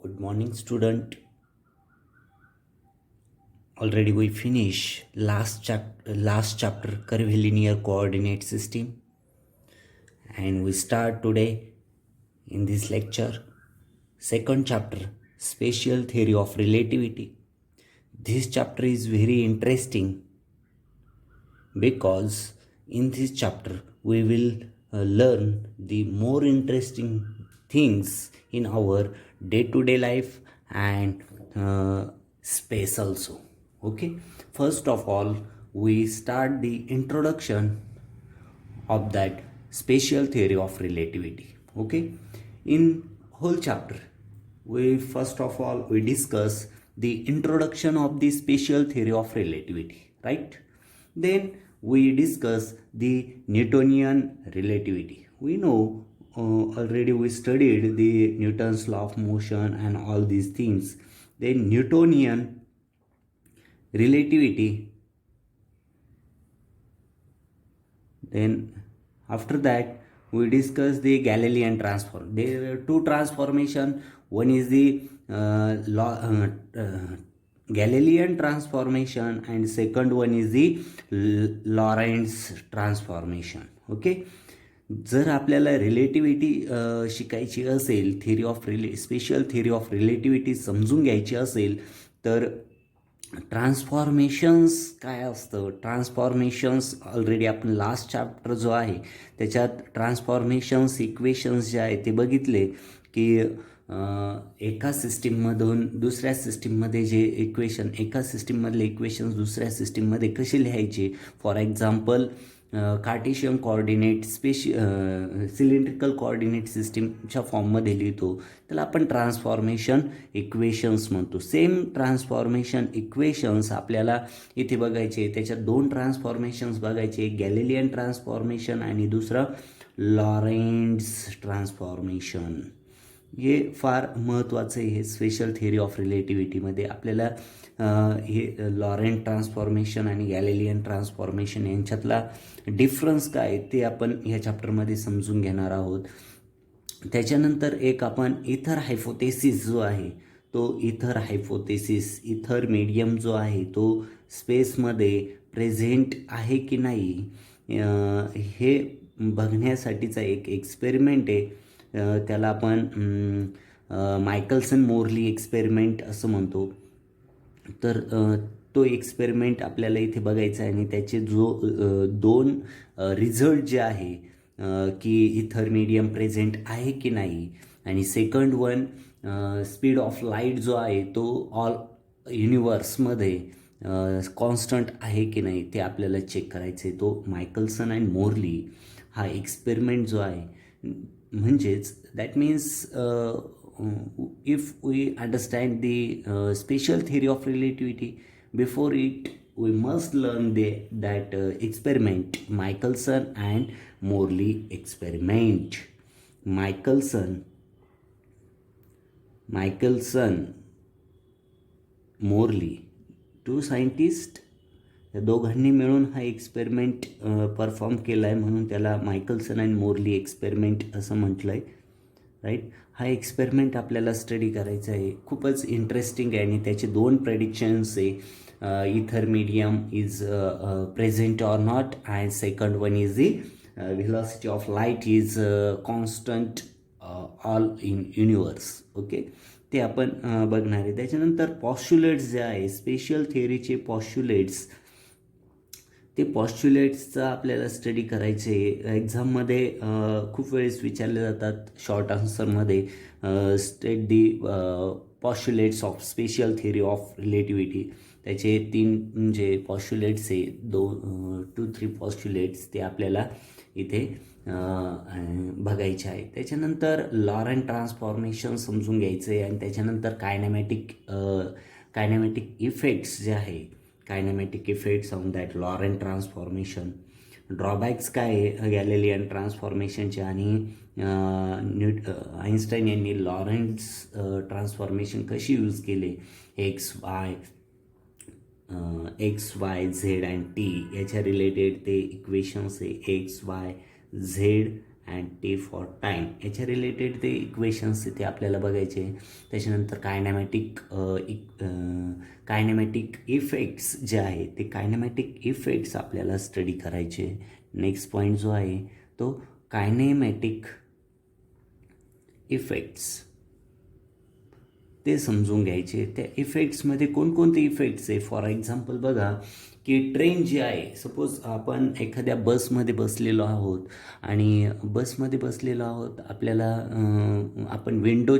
Good morning, student. Already we finish last chapter curvilinear coordinate system, and we start today in this lecture second chapter spatial theory of relativity. This chapter is very interesting because in this chapter we will learn the more interesting things in our day-to-day life and space also. Okay, first of all we start the introduction of that spatial theory of relativity. Okay, in whole chapter we first of all we discuss the introduction of the spatial theory of relativity, right? Then we discuss the Newtonian relativity. We know already we studied the Newton's law of motion and all these things. Then Newtonian relativity. Then after that we discuss the Galilean transform. There are two transformation. One is the Galilean transformation and second one is the Lorentz transformation. Okay, जर आपल्याला relativity शिकायची असेल, theory of special theory of relativity समजून घ्यायची असेल तर ट्रान्सफॉर्मेशन्स काय असतं, ट्रान्सफॉर्मेशन्स ऑलरेडी आपण लास्ट चॅप्टर जो आहे त्याच्यात ट्रान्सफॉर्मेशन्स इक्वेशन्स जे आहे ते बघितले की एका सिस्टीममधून दुसऱ्या सिस्टीममध्ये जे इक्वेशन, एका सिस्टीममधले इक्वेशन्स दुसऱ्या सिस्टीममध्ये कसे लिहायचे. For example Cartesian coordinate cylindrical coordinate सिस्टीमच्या फॉर्ममध्ये लिहितो त्याला आपण ट्रान्सफॉर्मेशन इक्वेशन्स म्हणतो. सेम ट्रान्सफॉर्मेशन इक्वेशन्स आपल्याला इथे बघायचे. त्याच्यात दोन ट्रान्सफॉर्मेशन्स बघायचे, गॅलिलियन ट्रान्सफॉर्मेशन आणि दुसरं लॉरेंट्झ ट्रान्सफॉर्मेशन. हे फार महत्त्वाचं आहे. हे स्पेशल थिअरी ऑफ रिलेटिव्हिटीमध्ये आपल्याला हे लॉरेंट ट्रान्सफॉर्मेशन आणि गॅलिलियन ट्रान्सफॉर्मेशन यांच्यातला डिफरन्स काय ते आपण ह्या चॅप्टरमध्ये समजून घेणार आहोत. त्याच्यानंतर एक आपण इथर हायपोथेसिस जो आहे तो इथर मीडियम जो आहे तो स्पेसमध्ये प्रेझेंट आहे की नाही हे बघण्यासाठीचा एक एक्सपेरिमेंट आहे. त्याला आपण मायकलसन मोरली एक्सपेरिमेंट असं म्हणतो. तर तो एक्सपेरिमेंट आपल्याला इथे बघायचा आहे आणि त्याचे दोन रिझल्ट जे आहे की इथर मीडियम प्रेझेंट आहे की नाही आणि second one speed of light जो आहे तो ऑल युनिवर्समध्ये कॉन्स्टंट आहे की नाही ते आपल्याला चेक करायचं आहे. तो मायकलसन अँड मोरली हा एक्सपेरिमेंट जो आहे, म्हणजेच that means if we understand the spatial theory of relativity, before it we must learn that experiment, Michelson and Morley experiment. Michelson, Morley, two scientists, या दोघांनी मिळून हा एक्सपेरिमेंट परफॉर्म केला आहे म्हणून त्याला मायकलसन अँड मोरली एक्सपेरिमेंट असं म्हटलं आहे, राईट. हा एक्सपेरिमेंट आपल्याला स्टडी करायचा आहे. खूपच इंटरेस्टिंग आहे आणि त्याचे दोन प्रेडिक्शन्स आहे. इथर medium is present or not and second one is the velocity of light is constant all in universe. Okay, ते आपण बघणार आहे. त्याच्यानंतर पॉस्च्युलेट्स जे आहे, स्पेशल थिअरीचे पॉस्च्युलेट्स, ते पॉस्च्युलेट्सचा आपल्याला स्टडी करायचे. एक्झाममध्ये खूप वेळेस विचारले जातात शॉर्ट आन्सरमध्ये, state the postulates of special theory of relativity. त्याचे तीन जे पॉस्च्युलेट्स आहे, 2-3 पॉस्च्युलेट्स ते आपल्याला इथे बघायचे आहे. त्याच्यानंतर लॉरेंट ट्रान्सफॉर्मेशन समजून घ्यायचं आहे आणि त्याच्यानंतर कायनॅमॅटिक इफेक्ट्स जे आहे, kinematic effects on that Lorentz transformation. Drawbacks काय आहे गॅलिलियन ट्रान्सफॉर्मेशनचे आणि आईन्स्टाईन यांनी लॉरेंट्स ट्रान्सफॉर्मेशन कशी यूज केले, X Y Z and T याच्या रिलेटेड ते इक्वेशन्स आहे. X Y Z and T for time. याच्या रिलेटेड ते इक्वेशन्स तिथे आपल्याला बघायचे. त्याच्यानंतर कायनॅमॅटिक इफेक्ट्स जे आहे ते कायनॅमॅटिक इफेक्ट्स आपल्याला स्टडी करायचे. नेक्स्ट पॉईंट जो आहे तो कायनेमॅटिक इफेक्ट्स ते समजून घ्यायचे. त्या इफेक्ट्समध्ये कोणकोणते इफेक्ट्स आहे. फॉर एक्झाम्पल बघा की ट्रेन जी आहे, सपोज आपण एखाद्या बसमध्ये बसलेलो आहोत आणि बसमध्ये बसलेलो आहोत, आपल्याला आपण विंडो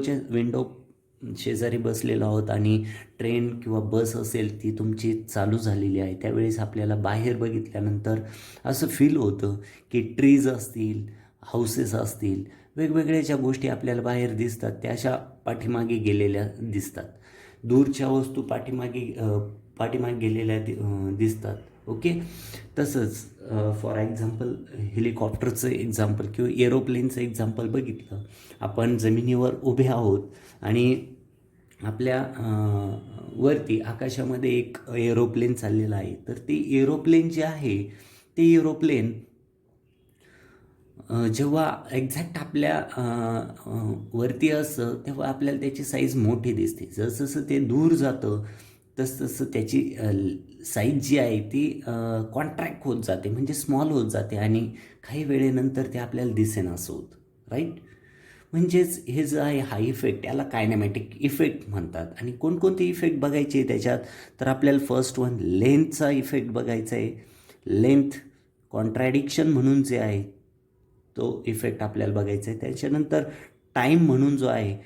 शेजारी बसलेलो आहोत आणि ट्रेन किंवा बस असेल ती तुमची चालू झालेली आहे. त्यावेळेस आपल्याला बाहेर बघितल्यानंतर असं फील होतं की ट्रीज असतील, हाऊसेस असतील, वेगवेगळ्या ज्या गोष्टी आपल्याला बाहेर दिसतात त्या अशा पाठीमागे गेलेल्या दिसतात. दूरच्या वस्तू पाठीमागे गेलेल्या दिसतात. ओके. तसंच फॉर एक्झाम्पल हेलिकॉप्टरचं एक्झाम्पल किंवा एरोप्लेनचं एक्झाम्पल बघितलं. आपण जमिनीवर उभे आहोत आणि आपल्या वरती आकाशामध्ये एक एरोप्लेन चाललेलं आहे. तर ते एरोप्लेन जे आहे ते एरोप्लेन जेव्हा एक्झॅक्ट आपल्या वरती असतं तेव्हा आपल्याला त्याची साईज मोठी दिसते. जसं ते दूर जातं तसं त्याची साईज जी आहे ती कॉन्ट्रॅक्ट होत जाते, म्हणजे स्मॉल होत जाते आणि काही वेळेनंतर ते आपल्याला दिसेनासं होतं. राईट. म्हणजेच हे जे आहे हा इफेक्ट याला कायनॅमॅटिक इफेक्ट म्हणतात. आणि कोणकोणते इफेक्ट बघायचे त्याच्यात, तर आपल्याला फर्स्ट वन लेंथचा इफेक्ट बघायचा आहे. लेंथ कॉन्ट्रॅडिक्शन म्हणून जे आहे तो इफेक्ट आपल्याला बघायचा आहे. त्याच्यानंतर टाईम म्हणून जो आहे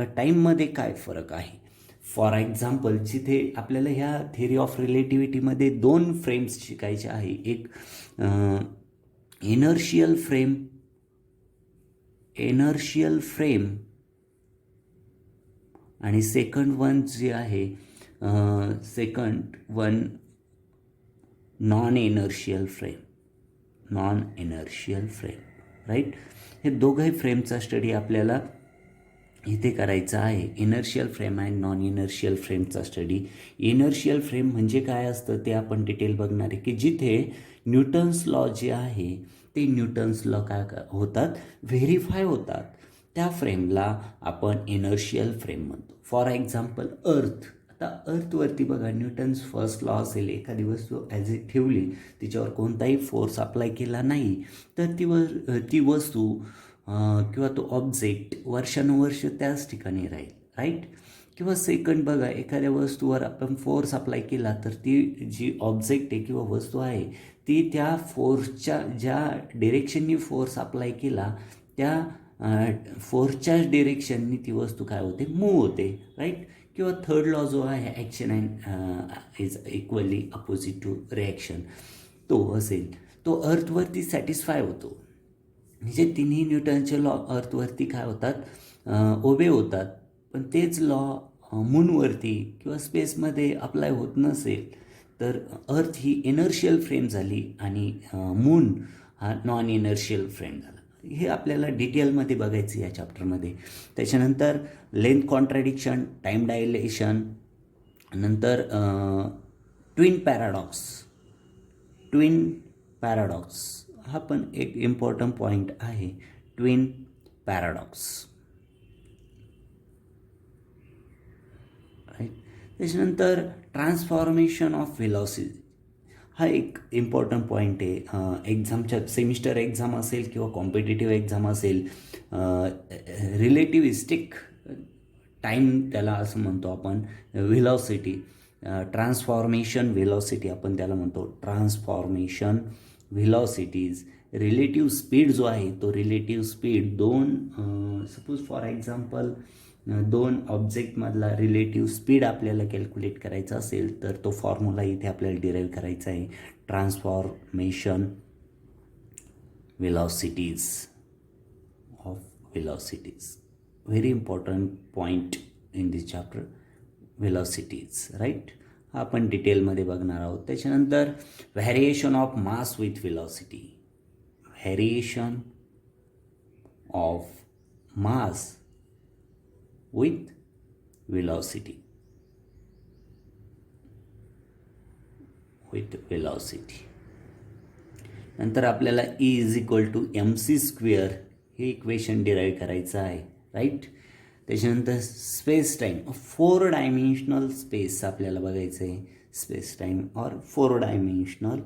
टाईममध्ये काय फरक आहे. फॉर एक्झाम्पल जिथे आपल्याला ह्या थिअरी ऑफ रिलेटिव्हिटीमध्ये 2 फ्रेम्स शिकायचे आहे. एक इनर्शियल फ्रेम आणि सेकंड वन जे आहे नॉन इनर्शियल फ्रेम. राईट. हे दोघंही फ्रेमचा स्टडी आपल्याला इथे करायचा आहे. इनर्शियल फ्रेम आणि नॉन इनर्शियल फ्रेमचा स्टडी. इनर्शियल फ्रेम म्हणजे काय असतं ते आपण डिटेल बघणार आहे, की जिथे न्यूटन्स लॉ जे आहे ते न्यूटन्स लॉ काय होतात, व्हेरीफाय होतात. त्या फ्रेमला आपण इनर्शियल फ्रेम म्हणतो. फॉर एक्झाम्पल अर्थ. आता अर्थवरती बघा न्यूटन्स फर्स्ट लॉ असेल, एखादी वस्तू ॲज इट ठेवली, तिच्यावर कोणताही फोर्स अप्लाय केला नाही तर ती वस्तू किंवा तो ऑब्जेक्ट वर्षानुवर्ष त्याच ठिकाणी राहील. राईट. किंवा सेकंड बघा, एखाद्या वस्तूवर आपण फोर्स अप्लाय केला तर ती जी ऑब्जेक्ट आहे किंवा वस्तू आहे ती त्या फोर्सच्या ज्या डिरेक्शननी फोर्स अप्लाय केला त्या फोर्सच्याच डिरेक्शननी ती वस्तू काय होते, मूव्ह होते. राईट. किंवा थर्ड लॉ जो आहे action and is equally opposite to reaction, तो असेल, तो अर्थवरती सॅटिस्फाय होतो. म्हणजे तिन्ही न्यूटनचे लॉ अर्थवरती काय होतात, ओबे होतात. पण तेच लॉ मूनवरती किंवा स्पेसमध्ये अप्लाय होत नसेल तर अर्थ ही इनर्शियल फ्रेम झाली आणि मून हा नॉन इनर्शियल फ्रेम झाला. हे आपल्याला डिटेलमध्ये बघायचं या चॅप्टरमध्ये. त्याच्यानंतर लेंथ कॉन्ट्रॅडिक्शन, टाईम डायलेशन, नंतर ट्विन पॅराडॉक्स हा पण एक इम्पॉर्टंट पॉईंट आहे. Twin paradox. राईट. त्याच्यानंतर ट्रान्सफॉर्मेशन ऑफ व्हेलॉसिटी हा एक इम्पॉर्टंट पॉईंट आहे. एक्झामच्या सेमिस्टर एक्झाम असेल किंवा कॉम्पिटेटिव्ह एक्झाम असेल, रिलेटिव्हिस्टिक टाईम त्याला असं म्हणतो आपण. व्हेलॉसिटी, ट्रान्सफॉर्मेशन व्हेलॉसिटी आपण त्याला म्हणतो. Transformation velocities. रिलेटिव्ह स्पीड जो आहे तो relative speed suppose for example 2 ऑब्जेक्टमधला रिलेटिव्ह स्पीड आपल्याला कॅल्क्युलेट करायचा असेल तर तो फॉर्म्युला इथे आपल्याला डिराईव्ह करायचा आहे. Transformation velocities of velocities. Very important point in this chapter, velocities. Right. हा आपण डिटेलमध्ये बघणार आहोत. त्याच्यानंतर variation of mass with velocity. Variation of mass with velocity. नंतर आपल्याला E=mc² हे इक्वेशन डिराईव्ह करायचं आहे, राईट. त्याच्यानंतर स्पेस टाईम, 4 डायमेन्शनल स्पेस आपल्याला बघायचं आहे. Space time or 4 dimensional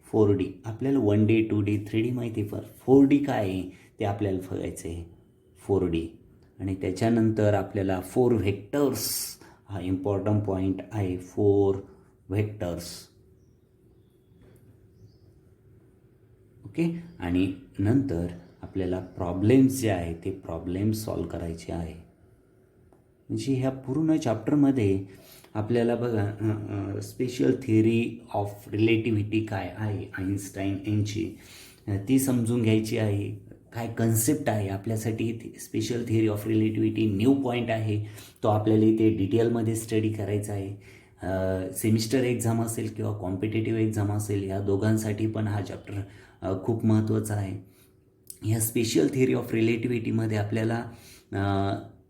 4D. आपल्याला 1D 2D 3D माहिती आहे, पण 4D काय आहे ते आपल्याला बघायचं आहे, 4D. आणि त्याच्यानंतर आपल्याला 4 व्हेक्टर्स, हा इम्पॉर्टंट पॉईंट आहे, 4 व्हेक्टर्स. ओके. आणि नंतर आपल्याला प्रॉब्लेम्स जे आहे ते प्रॉब्लेम सॉल्व करायचे आहे. म्हणजे ह्या पूर्ण चॅप्टरमध्ये आपल्याला बघा स्पेशल थिअरी ऑफ रिलेटिव्हिटी काय आहे आईन्स्टाईन यांची, ती समजून घ्यायची आहे. काय कन्सेप्ट आहे आपल्यासाठी, special theory of relativity new point आहे, तो आपल्याला इथे डिटेलमध्ये स्टडी करायचा आहे. सेमिस्टर एक्झाम असेल किंवा कॉम्पिटेटिव्ह एक्झाम असेल, या दोघांसाठी पण हा चॅप्टर खूप महत्त्वाचा आहे. ह्या स्पेशल थिअरी ऑफ रिलेटिव्हिटीमध्ये आपल्याला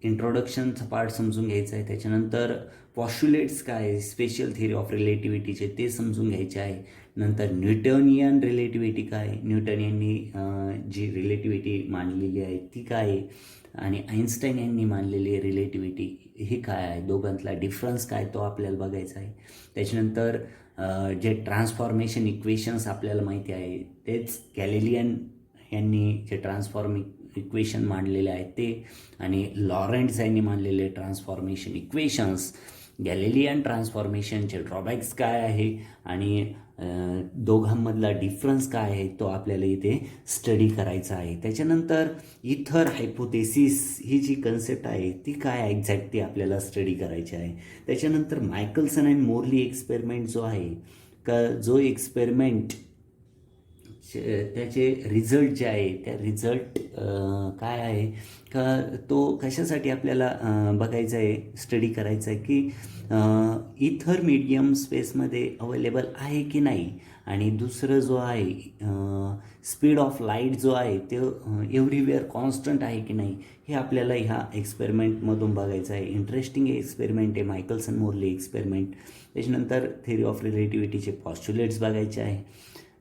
इंट्रोडक्शनचा पार्ट समजून घ्यायचा आहे. त्याच्यानंतर पॉस्ट्युलेट्स काय आहे स्पेशल थिअरी ऑफ रिलेटिव्हिटीचे ते समजून घ्यायचे आहे. नंतर न्यूटनियन रिलेटिव्हिटी काय आहे, न्यूटन यांनी जी रिलेटिव्हिटी मांडलेली आहे ती काय आहे, आणि आईन्स्टाईन यांनी मांडलेली रिलेटिव्हिटी ही काय आहे, दोघांतला डिफरन्स काय तो आपल्याला बघायचा आहे. त्याच्यानंतर जे ट्रान्सफॉर्मेशन इक्वेशन्स आपल्याला माहिती आहे, तेच गॅलिलियन यांनी जे इक्वेशन मांडलेले आहेत ते, आणि लॉरेंट्झ यांनी मांडलेले ट्रान्सफॉर्मेशन इक्वेशन्स, गॅलिलियन ट्रान्सफॉर्मेशनचे ड्रॉबॅक्स काय आहे आणि दोघांमधला डिफरन्स काय आहे तो आपल्याला इथे स्टडी करायचा आहे. त्याच्यानंतर इथर हायपोथेसिस ही जी कन्सेप्ट आहे ती काय एक्झॅक्ट ती आपल्याला स्टडी करायची आहे. त्याच्यानंतर मायकलसन अँड मोरली एक्सपेरिमेंट जो आहे का, जो एक्सपेरिमेंट त्याचे रिझल्ट जे आहे त्या रिझल्ट काय आहे का, तो कशासाठी आपल्याला बघायचा आहे, स्टडी करायचा आहे की इथर मीडियम स्पेसमध्ये अवेलेबल आहे की नाही, आणि दुसरं जो आहे स्पीड ऑफ लाईट जो आहे ते एव्हरीवेअर कॉन्स्टंट आहे की नाही, हे आपल्याला ह्या एक्सपेरिमेंटमधून बघायचं आहे. इंटरेस्टिंग एक्सपेरिमेंट आहे मायकलसन मोरली एक्सपेरिमेंट. त्याच्यानंतर थिअरी ऑफ रिलेटिव्हिटीचे पॉस्ट्युलेट्स बघायचे आहे.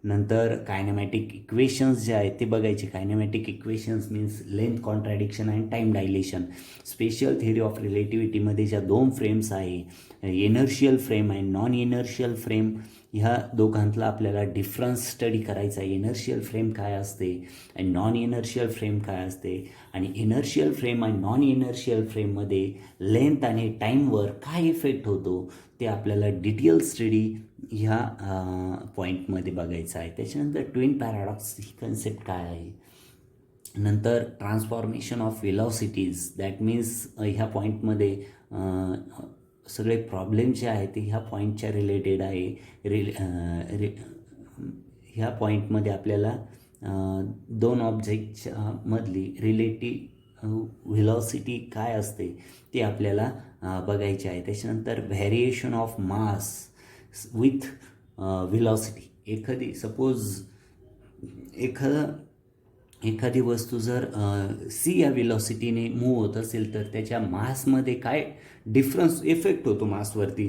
नंतर कायनेमॅटिक इक्वेशन्स जे आहेत ते बघायचे. Kinematic equations means length contradiction and time dilation. Special theory of रिलेटिव्हिटीमध्ये ज्या 2 फ्रेम्स आहे, इनर्शियल फ्रेम आणि नॉन इनर्शियल फ्रेम, ह्या दोघांतला आपल्याला डिफरन्स स्टडी करायचा आहे. इनर्शियल फ्रेम काय असते आणि नॉन इनर्शियल फ्रेम काय असते, आणि इनर्शियल फ्रेम आणि नॉन इनर्शियल फ्रेममध्ये लेंथ आणि टाईमवर काय इफेक्ट होतो ते आपल्याला डिटेल स्टडी ह्या पॉईंटमध्ये बघायचं आहे. त्याच्यानंतर ट्विन पॅराडॉक्स ही कन्सेप्ट काय आहे. नंतर transformation of velocities, that means ह्या पॉईंटमध्ये सगळे प्रॉब्लेम जे आहेत ते ह्या पॉईंटच्या रिलेटेड आहे. ह्या पॉईंटमध्ये आपल्याला 2 ऑब्जेक्टच्या मधली रिलेटिव्ह व्हेलॉसिटी काय असते ते आपल्याला बघायचे आहे. त्याच्यानंतर variation of mass with velocity. एखादी वस्तू जर सी या व्हेलॉसिटीने मूव्ह होत असेल तर त्याच्या मासमध्ये काय डिफरन्स इफेक्ट होतो मासवरती,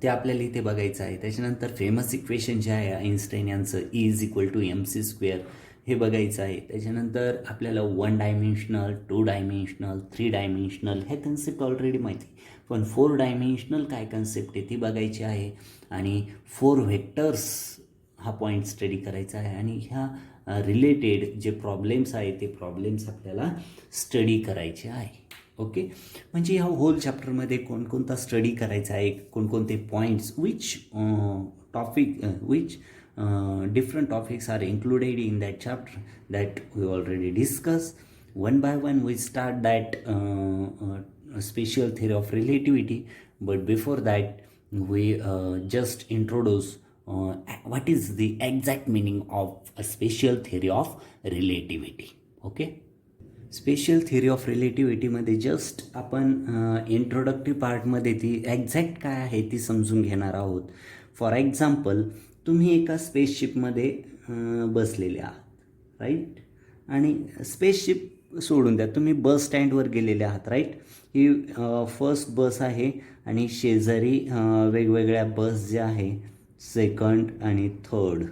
ते आपल्याला इथे बघायचं आहे. त्याच्यानंतर फेमस इक्वेशन जे आहे आईन्स्टाईन यांचं E=mc², हे बघायचं आहे. त्याच्यानंतर आपल्याला 1 डायमेन्शनल 2 डायमेन्शनल 3 डायमेन्शनल हे कन्सेप्ट ऑलरेडी माहिती, पण 4 डायमेन्शनल काय कन्सेप्ट आहे ती बघायची आहे. आणि 4 व्हेक्टर्स हा पॉईंट स्टडी करायचा आहे. आणि ह्या रिलेटेड जे प्रॉब्लेम्स आहेत ते प्रॉब्लेम्स आपल्याला स्टडी करायचे आहे. ओके. म्हणजे ह्या होल चॅप्टरमध्ये कोणकोणता स्टडी करायचा आहे, कोणकोणते points, which different topics are included in that chapter that we already discussed. One by one we start that special theory of relativity, but before that we just introduce what is the exact meaning of a special theory of relativity. Okay. Special theory of रिलेटिव्हिटीमध्ये just आपण introductive पार्टमध्ये ती exact काय आहे ती समजून घेणार आहोत. फॉर एक्झाम्पल, तुम्ही एका स्पेसशिपमध्ये बसलेले आहात, राईट, आणि स्पेसशिप सोडून द्या, तुम्ही बस स्टँडवर गेलेले आहात, राईट. ही फर्स्ट बस आहे आणि शेजारी वेगवेगळ्या बस ज्या आहे, सेकंड आणि थर्ड,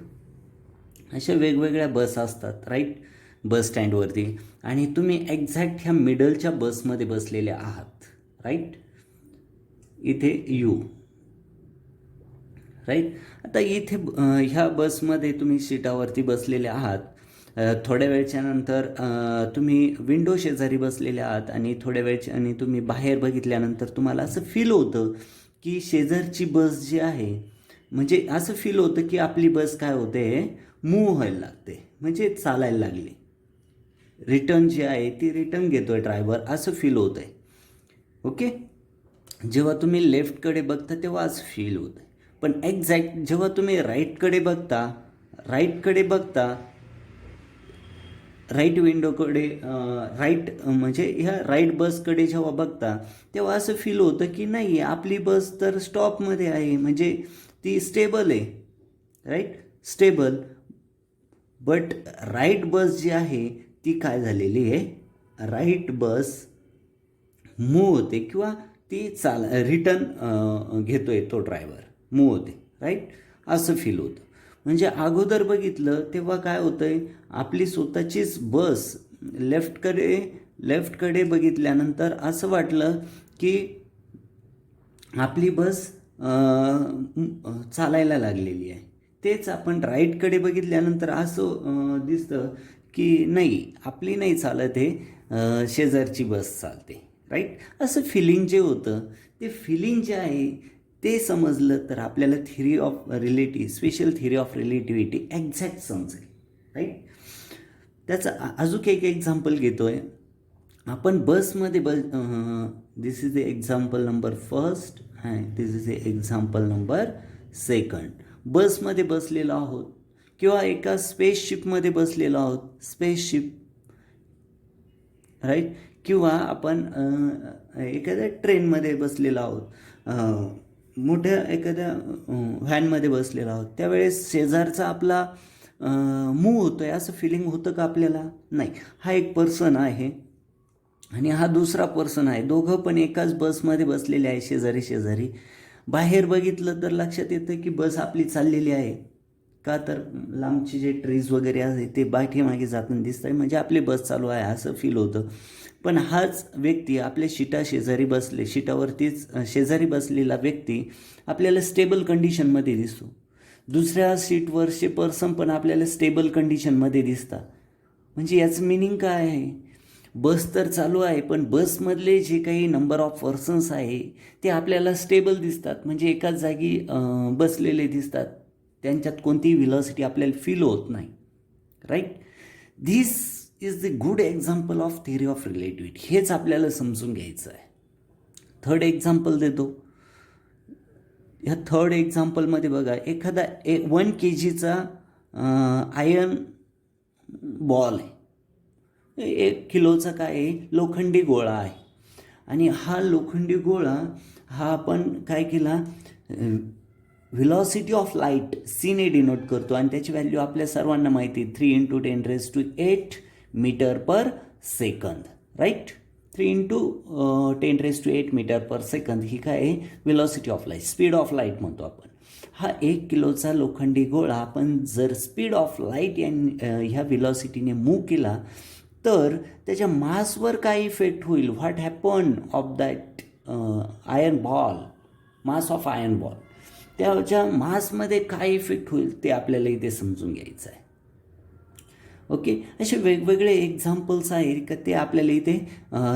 अशा वेगवेगळ्या बस असतात राईट बस स्टँडवरती, आणि तुम्ही एक्झॅक्ट ह्या मिडलच्या बसमध्ये बसलेले आहात राईट. इथे यू राईट. आता इथे ह्या बसमध्ये तुम्ही सीटावरती बसलेले आहात. थोड्या वेळच्या नंतर तुम्ही विंडो शेजारी बसलेले आहात, आणि थोड्या वेळच्या आणि तुम्ही बाहेर बघितल्यानंतर तुम्हाला असं फील होतं की शेजारची बस जी आहे, म्हणजे असं फील होतं की आपली बस काय होते, मूव्ह व्हायला लागते, म्हणजे चालायला लागली. रिटर्न जी आहे ती रिटर्न घेतो आहे ड्रायव्हर, असं फील होतं आहे. ओके. जेव्हा तुम्ही लेफ्टकडे बघता तेव्हा असं फील होतं आहे. पण एक्झॅक्ट जेव्हा तुम्ही राईटकडे बघता राईट विंडोकडे, राईट म्हणजे ह्या राईट बसकडे जेव्हा बघता तेव्हा असं फील होतं की नाही, आपली बस तर स्टॉपमध्ये आहे, म्हणजे ती स्टेबल आहे राईट, स्टेबल. बट राईट बस जी आहे ती काय झालेली आहे, राईट बस मूव्ह होते, किंवा ती रिटर्न घेतोय तो ड्रायव्हर, मूव्ह होते राईट, असं फील होतं. म्हणजे अगोदर बघितलं तेव्हा काय होतं आहे, आपली स्वतःचीच बस लेफ्टकडे बघितल्यानंतर असं वाटलं की आपली बस चालायला लागलेली आहे. तेच आपण राईटकडे बघितल्यानंतर असं दिसतं की नाही, आपली नाही चालत आहे, शेजारची बस चालते राईट. असं फिलिंग जे होतं, ते फिलिंग जे आहे ते समजलं तर आपल्याला special theory of relativity exact समजेल राईट. त्याचं अजून एक एक्झाम्पल घेतो आहे आपण. बसमध्ये this is the example number first and this is the example number second. बसमध्ये बसलेलो आहोत, किंवा एका स्पेसशिपमध्ये बसलेलो आहोत, स्पेसशिप राईट, किंवा आपण एखाद्या ट्रेनमध्ये बसलेलो आहोत, मोठ्या एखाद्या व्हॅनमध्ये बसलेलो आहोत. त्यावेळेस शेजारचा आपला मूव्ह होतो आहे असं फिलिंग होतं का आपल्याला? नाही. हा एक पर्सन आहे आणि हा दुसरा पर्सन आहे, दोघं पण एकाच बसमध्ये बसलेले आहे, शेजारी. बाहेर बघितलं तर लक्षात येतं की बस आपली चाललेली आहे. का तर लांबचे जे ट्रीज वगैरे आहे ते पाठीमागे जाताना दिसत आहे, म्हणजे आपली बस चालू आहे असं फील होतं. पण हाच व्यक्ती आपल्या शिटावरतीच शेजारी बसलेला व्यक्ती आपल्याला स्टेबल कंडिशनमध्ये दिसतो. दुसऱ्या सीटवरचे पर्सन पण आपल्याला स्टेबल कंडिशनमध्ये दिसतात. म्हणजे याचं मिनिंग काय आहे? बस तर चालू आहे, पण बसमधले जे काही नंबर ऑफ पर्सन्स आहे ते आपल्याला स्टेबल दिसतात, म्हणजे एकाच जागी बसलेले दिसतात. त्यांच्यात कोणतीही व्हेलॉसिटी आपल्याला फील होत नाही right. This is the good example of theory of relativity. हेच आपल्याला समजून घ्यायचं आहे. थर्ड एक्झाम्पल देतो. ह्या थर्ड एक्झाम्पलमध्ये बघा, एखादा 1 kgचा आयर्न बॉल आहे, 1 किलोचा काय आहे, लोखंडी गोळा आहे. आणि हा लोखंडी गोळा हा आपण काय केला, व्हेलॉसिटी ऑफ लाईट सीने डिनोट करतो, आणि त्याची व्हॅल्यू आपल्या सर्वांना माहिती आहे, 3 × 10⁸ metre per second right. 3 × 10⁸ metre per second ही काय आहे, velocity of light, speed of light म्हणतो आपण. हा 1 किलोचा लोखंडी गोळा आपण जर स्पीड ऑफ लाईट ह्या व्हेलॉसिटीने मूव्ह केला तर त्याच्या मासवर काय इफेक्ट होईल, what happen of that iron ball, mass of iron ball, त्याच्या मासमध्ये काय इफेक्ट होईल ते आपल्याला इथे समजून घ्यायचं आहे. ओके. असे वेगवेगळे एक्झाम्पल्स आहेत का ते आपल्याला इथे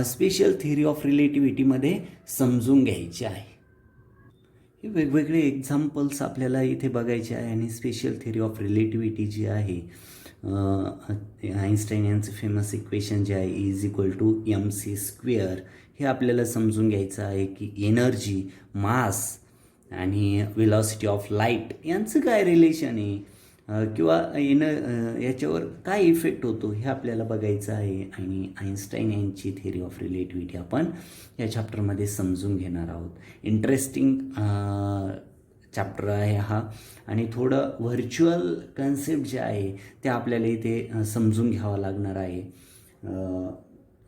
स्पेशल थिअरी ऑफ रिलेटिव्हिटीमध्ये समजून घ्यायचे आहे. हे वेगवेगळे एक्झाम्पल्स आपल्याला इथे बघायचे आहे, आणि स्पेशल थिअरी ऑफ रिलेटिव्हिटी जी आहे, आईन्स्टाईन यांचं फेमस इक्वेशन जे आहे E=mc², हे आपल्याला समजून घ्यायचं आहे की एनर्जी, मास आणि व्हेलॉसिटी ऑफ लाईट यांचं काय रिलेशन आहे, किंवा याच्यावर काय इफेक्ट होतो हे आपल्याला बघायचं आहे. आणि आईन्स्टाईन यांची थिअरी ऑफ रिलेटिव्हिटी आपण या चॅप्टरमध्ये समजून घेणार आहोत. इंटरेस्टिंग चॅप्टर आहे हा, आणि थोडं व्हर्च्युअल कन्सेप्ट जे आहे ते आपल्याला इथे समजून घ्यावं लागणार आहे.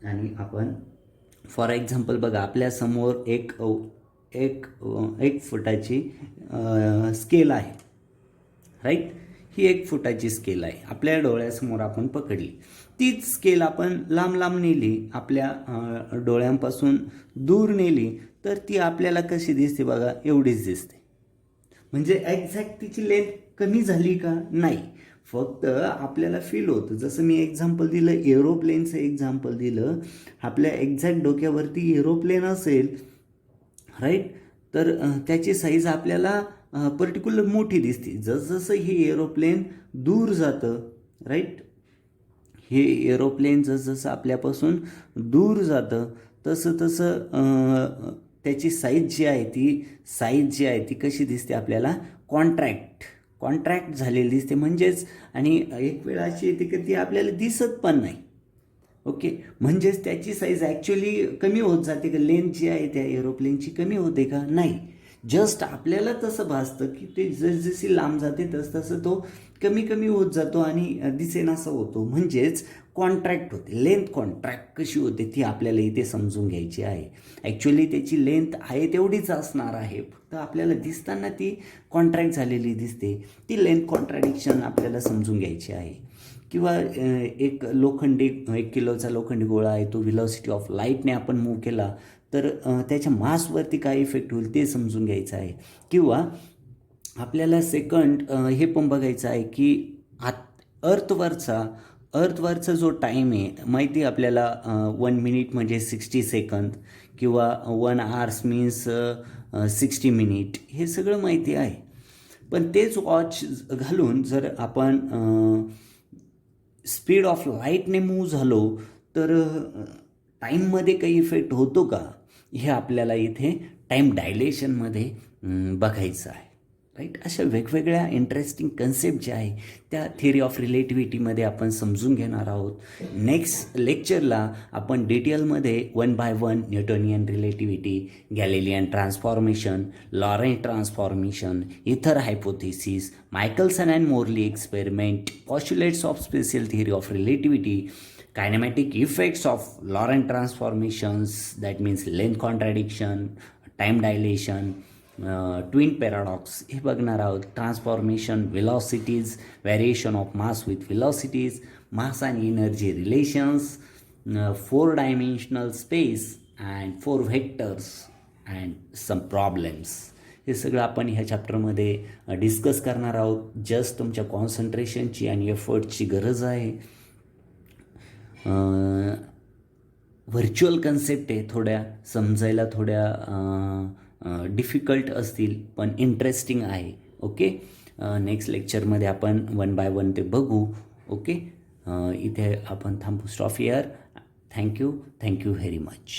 आणि आपण फॉर एक्झाम्पल बघा, आपल्यासमोर एक फुटाची स्केल आहे राईट. ही 1 फुटाची स्केल आहे, आपल्या डोळ्यासमोर आपण पकडली. तीच स्केल आपण लांब लांब नेली, आपल्या डोळ्यांपासून दूर नेली, तर ती आपल्याला कशी दिसते बघा, एवढीच दिसते. म्हणजे एक्झॅक्ट तिची लेंथ कमी झाली का? नाही, फक्त आपल्याला फील होतं. जसं मी एक्झाम्पल दिलं, एरोप्लेनचं एक्झाम्पल दिलं, आपल्या एक्झॅक्ट डोक्यावरती एरोप्लेन असेल, राईट, तर त्याची साईज आपल्याला पर्टिक्युलर मोठी दिसते. जसजसं हे एरोप्लेन दूर जातं, राईट, हे एरोप्लेन जसजसं आपल्यापासून दूर जातं तसं तसं त्याची साईज जी आहे ती कशी दिसते आपल्याला, कॉन्ट्रॅक्ट झालेली दिसते. म्हणजेच, आणि एक वेळ अशी येते की ती आपल्याला दिसत पण नाही. ओके, म्हणजेच त्याची साईज ॲक्च्युली कमी होत जाते का? लेंथ जी आहे त्या एरोप्लेनची कमी होते का? नाही, जस्ट आपल्याला तसं भासतं की ते जसजशी लांब जाते तसं तो कमी कमी होत जातो आणि दिसेनासा होतो. म्हणजेच कॉन्ट्रॅक्ट होते. लेंथ कॉन्ट्रॅक्ट कशी होते ती आपल्याला इथे समजून घ्यायची आहे. ॲक्च्युली त्याची लेंथ आहे तेवढीच असणार आहे, फक्त आपल्याला दिसताना ती कॉन्ट्रॅक्ट झालेली दिसते. ती लेंथ कॉन्ट्रॅडिक्शन आपल्याला समजून घ्यायची आहे. किंवा एक 1 किलोचा लोखंडी गोळा आहे, तो व्हेलॉसिटी ऑफ लाईटने आपण मूव्ह केला तर त्याच्या मासवरती काय इफेक्ट होईल ते समजून घ्यायचं आहे. किंवा आपल्याला हे पण बघायचं आहे की अर्थवरचा जो टाईम आहे माहिती आहे आपल्याला, 1 मिनिट म्हणजे 60 सेकंद किंवा 1 आवर्स मीन्स 60 मिनिट, हे सगळं माहिती आहे. पण तेच वॉच घालून जर आपण स्पीड ऑफ लाईटने मूव्ह झालो तर टाईममध्ये काही इफेक्ट होतो का, हे आपल्याला इथे टाईम डायलेशनमध्ये बघायचं आहे, राईट. अशा वेगवेगळ्या इंटरेस्टिंग कन्सेप्ट ज्या आहे त्या थिअरी ऑफ रिलेटिव्हिटीमध्ये आपण समजून घेणार आहोत. नेक्स्ट लेक्चरला आपण डिटेलमध्ये 1 by 1 Newtonian relativity, Galilean transformation, Lorentz transformation, ether hypothesis, Michelson and Morley experiment, postulates of special theory of relativity, kinetic effects of Lorentz transformations, that means length contradiction, time dilation, twin paradox हे बघणार आहोत. Transformation, velocities, variation of mass with velocities, mass and energy relations, 4-dimensional space and 4 vectors and some problems. हे सगळं आपण ह्या चॅप्टरमध्ये discuss करणार आहोत. Just तुमच्या कॉन्सन्ट्रेशनची आणि एफर्टची गरज आहे. व्हर्च्युअल कन्सेप्ट आहे, थोड्या समजायला थोड्या डिफिकल्ट असतील पण इंटरेस्टिंग आहे. ओके, नेक्स्ट लेक्चरमध्ये आपण 1 बाय 1 ते बघू. ओके, इथे आपण थांबू. Stop here. Thank you very much.